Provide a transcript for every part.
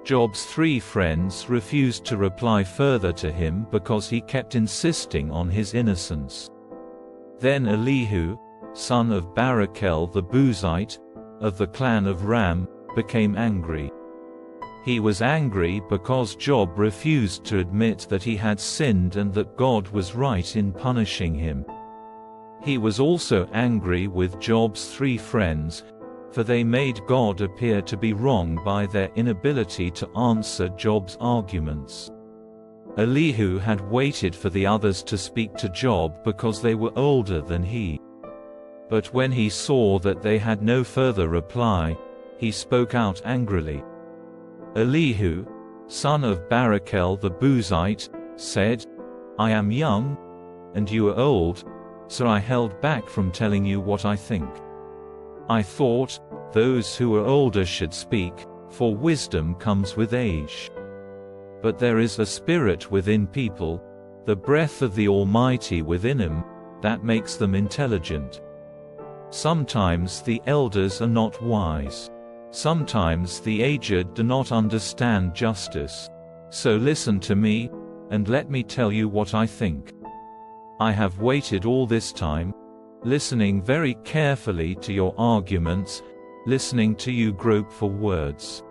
Job's 3 friends refused to reply further to him because he kept insisting on his innocence. Then Elihu, son of Barachel the Buzite, of the clan of Ram, became angry. He was angry because Job refused to admit that he had sinned and that God was right in punishing him. He was also angry with Job's 3 friends, for they made God appear to be wrong by their inability to answer Job's arguments. Elihu had waited for the others to speak to Job because they were older than he. But when he saw that they had no further reply, he spoke out angrily. Elihu, son of Barachel the Buzite, said, "I am young, and you are old, so I held back from telling you what I think. I thought, those who are older should speak, for wisdom comes with age. But there is a spirit within people, the breath of the Almighty within them, that makes them intelligent. Sometimes the elders are not wise. Sometimes the aged do not understand justice. So listen to me, and let me tell you what I think. I have waited all this time, listening very carefully to your arguments, listening to you grope for words.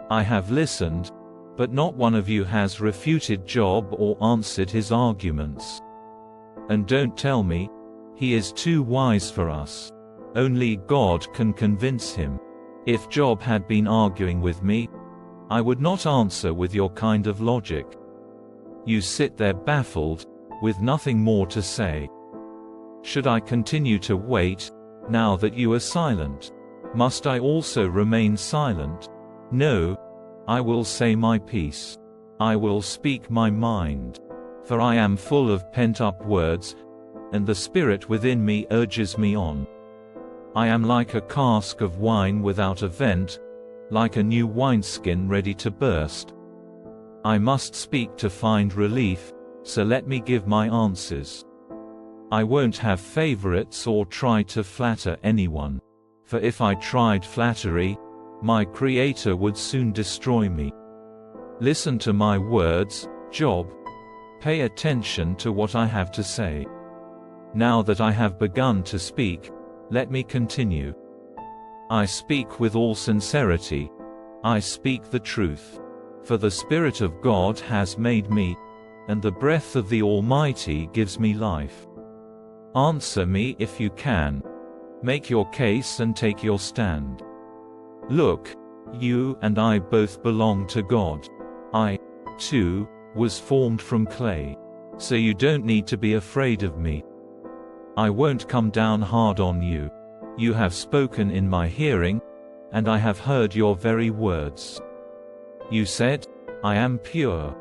I have listened, but not one of you has refuted Job or answered his arguments. And don't tell me, he is too wise for us. Only God can convince him. If Job had been arguing with me, I would not answer with your kind of logic. You sit there baffled, with nothing more to say. Should I continue to wait, now that you are silent? Must I also remain silent? No, I will say my piece. I will speak my mind. For I am full of pent-up words, and the spirit within me urges me on. I am like a cask of wine without a vent, like a new wineskin ready to burst. I must speak to find relief, so let me give my answers. I won't have favorites or try to flatter anyone. For if I tried flattery, my Creator would soon destroy me. Listen to my words, Job. Pay attention to what I have to say. Now that I have begun to speak, let me continue. I speak with all sincerity. I speak the truth. For the Spirit of God has made me, and the breath of the Almighty gives me life. Answer me if you can. Make your case and take your stand. Look, you and I both belong to God. I, too, was formed from clay. So you don't need to be afraid of me. I won't come down hard on you. You have spoken in my hearing, and I have heard your very words. You said, I am pure.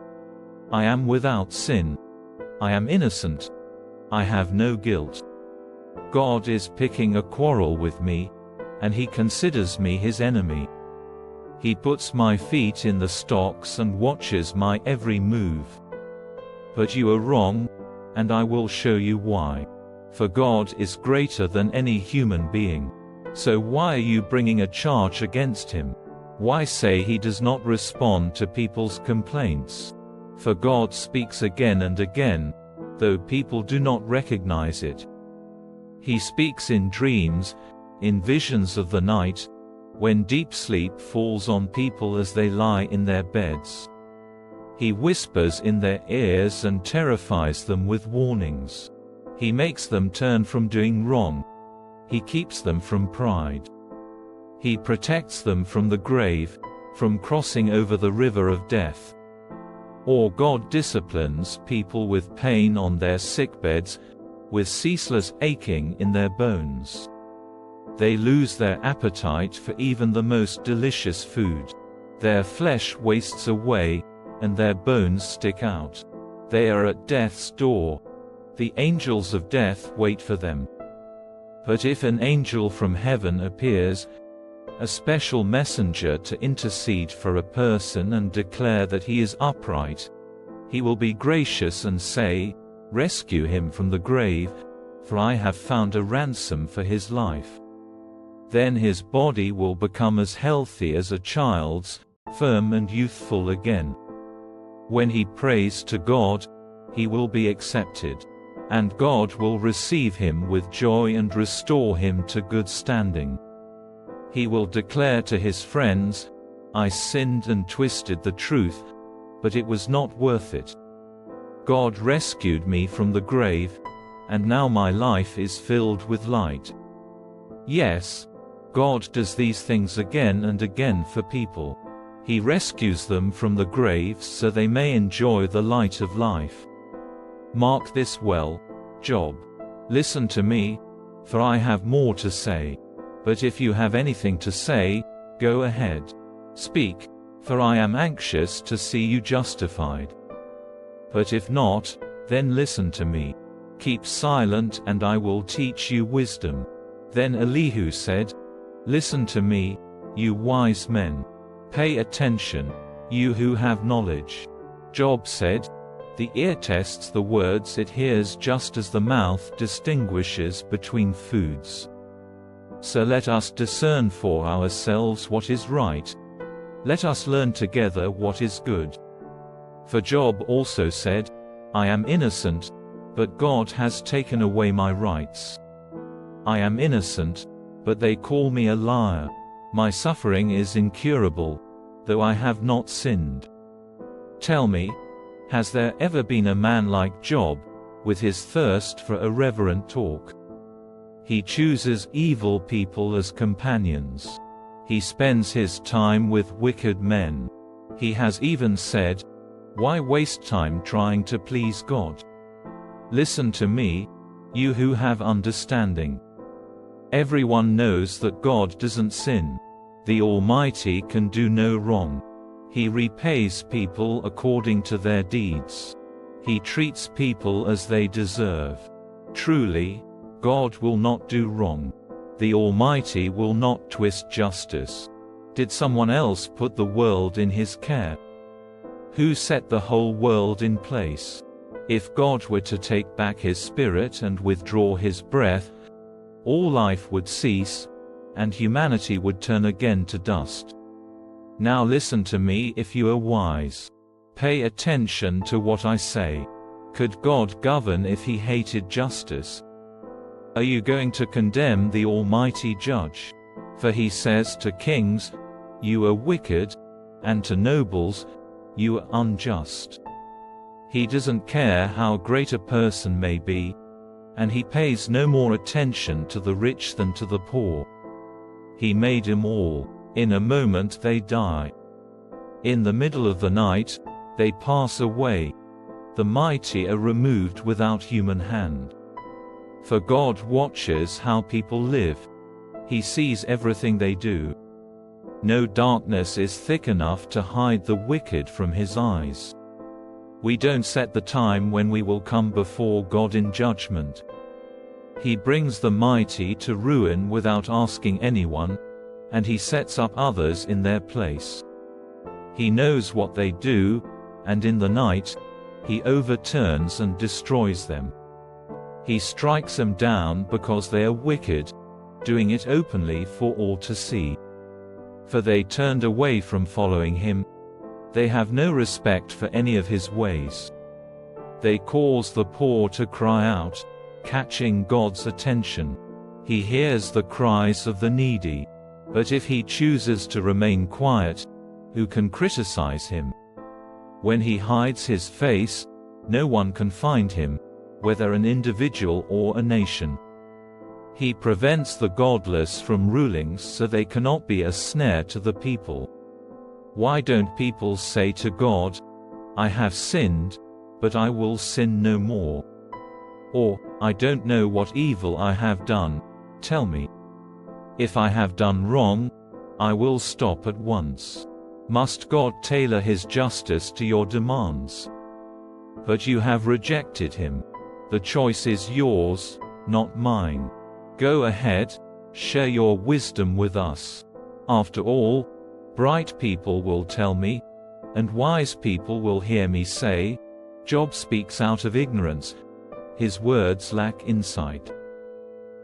I am without sin. I am innocent. I have no guilt. God is picking a quarrel with me, and he considers me his enemy. He puts my feet in the stocks and watches my every move. But you are wrong, and I will show you why. For God is greater than any human being. So why are you bringing a charge against him? Why say he does not respond to people's complaints? For God speaks again and again, though people do not recognize it. He speaks in dreams, in visions of the night, when deep sleep falls on people as they lie in their beds. He whispers in their ears and terrifies them with warnings. He makes them turn from doing wrong. He keeps them from pride. He protects them from the grave, from crossing over the river of death. Or God disciplines people with pain on their sickbeds, with ceaseless aching in their bones. They lose their appetite for even the most delicious food. Their flesh wastes away, and their bones stick out. They are at death's door. The angels of death wait for them. But if an angel from heaven appears, a special messenger to intercede for a person and declare that he is upright, he will be gracious and say, "Rescue him from the grave, for I have found a ransom for his life." Then his body will become as healthy as a child's, firm and youthful again. When he prays to God, he will be accepted, and God will receive him with joy and restore him to good standing. He will declare to his friends, "I sinned and twisted the truth, but it was not worth it. God rescued me from the grave, and now my life is filled with light." Yes, God does these things again and again for people. He rescues them from the graves so they may enjoy the light of life. Mark this well, Job. Listen to me, for I have more to say. But if you have anything to say, go ahead. Speak, for I am anxious to see you justified. But if not, then listen to me. Keep silent and I will teach you wisdom. Then Elihu said, "Listen to me, you wise men. Pay attention, you who have knowledge." Job said, "The ear tests the words it hears just as the mouth distinguishes between foods. So let us discern for ourselves what is right. Let us learn together what is good." For Job also said, "I am innocent, but God has taken away my rights. I am innocent, but they call me a liar. My suffering is incurable, though I have not sinned. Tell me, has there ever been a man like Job, with his thirst for irreverent talk? He chooses evil people as companions. He spends his time with wicked men. He has even said, 'Why waste time trying to please God?' Listen to me, you who have understanding. Everyone knows that God doesn't sin. The Almighty can do no wrong. He repays people according to their deeds. He treats people as they deserve. Truly, God will not do wrong. The Almighty will not twist justice. Did someone else put the world in his care? Who set the whole world in place? If God were to take back his spirit and withdraw his breath, all life would cease, and humanity would turn again to dust. Now listen to me if you are wise. Pay attention to what I say. Could God govern if he hated justice? Are you going to condemn the Almighty Judge? For he says to kings, 'You are wicked,' and to nobles, 'You are unjust.' He doesn't care how great a person may be, and he pays no more attention to the rich than to the poor. He made them all. In a moment they die. In the middle of the night, they pass away. The mighty are removed without human hand. For God watches how people live. He sees everything they do. No darkness is thick enough to hide the wicked from his eyes. We don't set the time when we will come before God in judgment. He brings the mighty to ruin without asking anyone, and he sets up others in their place. He knows what they do, and in the night, he overturns and destroys them. He strikes them down because they are wicked, doing it openly for all to see. For they turned away from following him. They have no respect for any of his ways. They cause the poor to cry out, catching God's attention. He hears the cries of the needy. But if he chooses to remain quiet, who can criticize him? When he hides his face, no one can find him, whether an individual or a nation. He prevents the godless from ruling so they cannot be a snare to the people. Why don't people say to God, "I have sinned, but I will sin no more"? Or, "I don't know what evil I have done, tell me. If I have done wrong, I will stop at once." Must God tailor his justice to your demands? But you have rejected him. The choice is yours, not mine. Go ahead, share your wisdom with us. After all, bright people will tell me, and wise people will hear me say, "Job speaks out of ignorance. His words lack insight."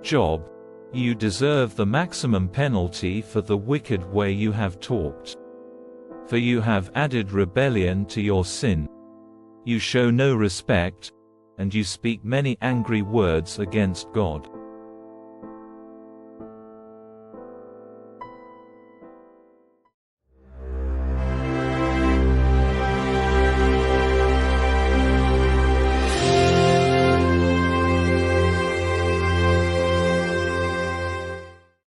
Job, you deserve the maximum penalty for the wicked way you have talked. For you have added rebellion to your sin. You show no respect, and you speak many angry words against God.